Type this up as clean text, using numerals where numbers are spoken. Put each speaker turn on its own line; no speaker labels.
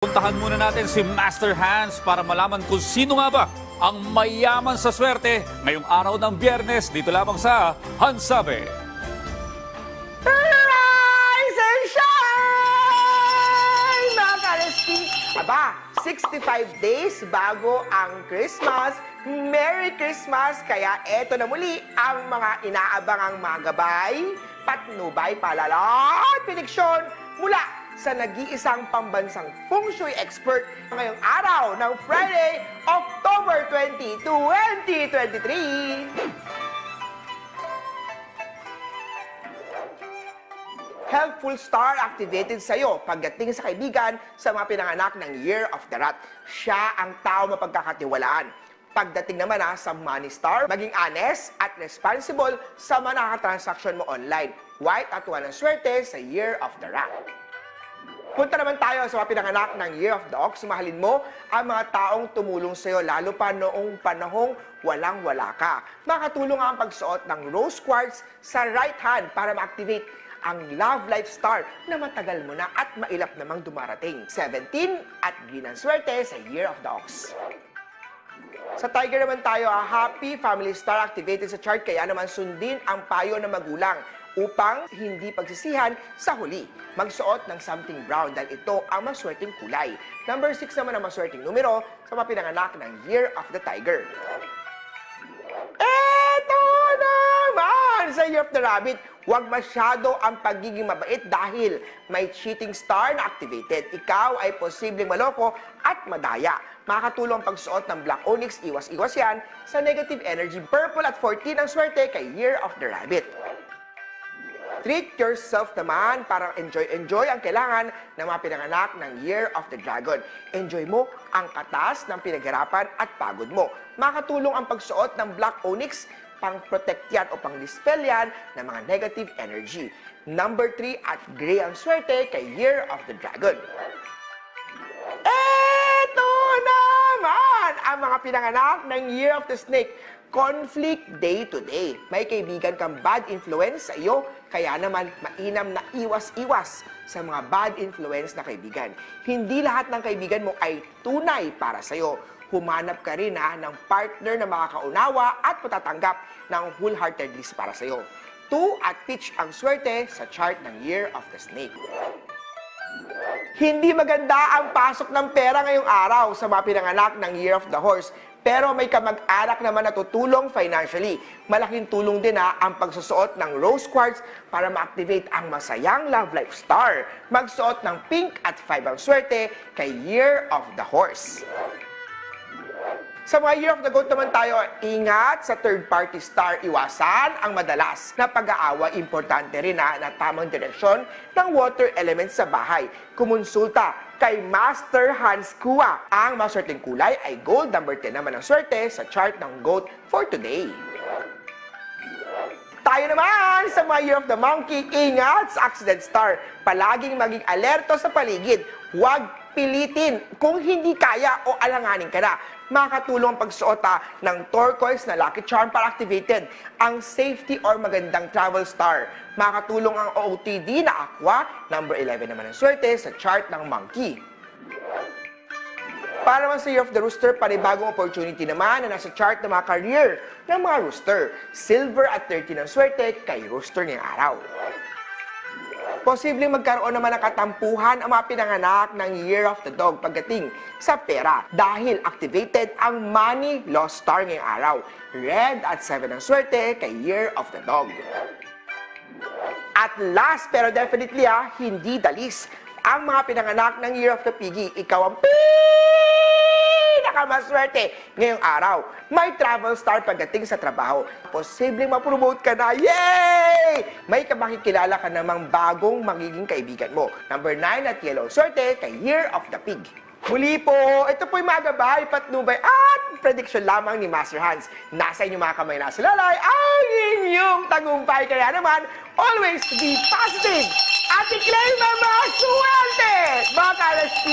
Puntahan muna natin si Master Hans para malaman kung sino nga ba ang mayaman sa swerte ngayong araw ng Biyernes dito lamang sa Hansabe.
Rise and shine! Mga ka-RSP! Aba, 65 days bago ang Christmas. Merry Christmas! Kaya eto na muli ang mga inaabangang mga gabay, patnubay, paalala at prediksyon mula sa nag-iisang pambansang feng shui expert ngayong araw ng Friday, October 20, 2023. Helpful star activated sa'yo pagdating sa kaibigan sa mga pinanganak ng Year of the Rat. Siya ang tao mapagkakatiwalaan. Pagdating naman sa money star, maging honest at responsible sa mga nakakatransaksyon mo online. White at walang swerte sa Year of the Rat. Punta naman tayo sa mga pinanganak ng Year of the Ox. Mahalin mo ang mga taong tumulong sa iyo, lalo pa noong panahong walang-wala ka. Makatulong ang pagsuot ng rose quartz sa right hand para ma-activate ang love life star na matagal mo na at mailap namang dumarating. 17 at green ang swerte sa Year of the Ox. Sa Tiger naman tayo, happy family star activated sa chart, kaya naman sundin ang payo ng magulang upang hindi pagsisihan sa huli. Magsuot ng something brown dahil ito ang maswerteng kulay. Number 6 naman ang maswerteng numero sa mga pinanganak ng Year of the Tiger. Eto naman sa Year of the Rabbit, huwag masyado ang pagiging mabait dahil may cheating star na activated. Ikaw ay posibleng maloko at madaya. Makakatulong ang pagsuot ng Black Onyx, iwas-iwas yan sa negative energy. Purple at 14 ang swerte kay Year of the Rabbit. Treat yourself naman, para enjoy ang kailangan ng mga pinanganak ng Year of the Dragon. Enjoy mo ang katas ng pinaghirapan at pagod mo. Makatulong ang pagsuot ng Black Onyx, pang-protect yan o pang-dispel yan ng mga negative energy. Number 3 at gray ang swerte kay Year of the Dragon. Eto naman ang mga pinanganak ng Year of the Snake. Conflict day to day. May kaibigan kang bad influence sa iyo, kaya naman mainam na iwas-iwas sa mga bad influence na kaibigan. Hindi lahat ng kaibigan mo ay tunay para sa iyo. Humanap ka rin ng partner na makakaunawa at matatanggap ng wholeheartedly para sa iyo. 2 at pitch ang swerte sa chart ng Year of the Snake. Hindi maganda ang pasok ng pera ngayong araw sa mga pinanganak ng Year of the Horse. Pero may kamag-anak naman na tutulong financially. Malaking tulong din ang pagsusuot ng rose quartz para ma-activate ang masayang love life star. Magsuot ng pink at 5 ang swerte kay Year of the Horse. Sa mga Year of the Goat naman tayo, ingat sa third-party star. Iwasan ang madalas na pag-aawa. Importante rin na tamang direksyon ng water elements sa bahay. Kumonsulta kay Master Hans Kua. Ang maswerteng kulay ay gold. Number 10 naman ang swerte sa chart ng goat for today. Tayo naman sa mga Year of the Monkey, ingat sa accident star. Palaging maging alerto sa paligid. Huwag pilitin kung hindi kaya o alanganin ka na. Makakatulong ang pagsuot ng turquoise na lucky charm para activated ang safety or magandang travel star. Makakatulong ang OOTD na aqua. Number 11 naman ang swerte sa chart ng monkey. Para naman sa Year of the Rooster, panibagong opportunity naman na nasa chart ng mga career ng mga rooster. Silver at 13 ang swerte kay rooster ngayong araw. Posibleng magkaroon naman ng katampuhan ang mga pinanganak ng Year of the Dog pagdating sa pera dahil activated ang money loss star ngayong araw. Red at 7 ang swerte kay Year of the Dog. At last pero definitely hindi dalis ang mga pinanganak ng Year of the Piggy. Ikaw ang pinakamaswerte ngayong araw. May travel star pagdating sa trabaho. Posibleng ma-promote ka na. Yay! May makikilala ka namang bagong magiging kaibigan mo. Number 9 at yellow swerte kay Year of the Pig. Muli po, ito po'y mga gabay, patnubay at prediction lamang ni Master Hans. Nasa inyong mga kamay na lalay ang inyong tagumpay. Kaya naman, always be positive at i-claim ang mga swerte! Mga ka-RSP,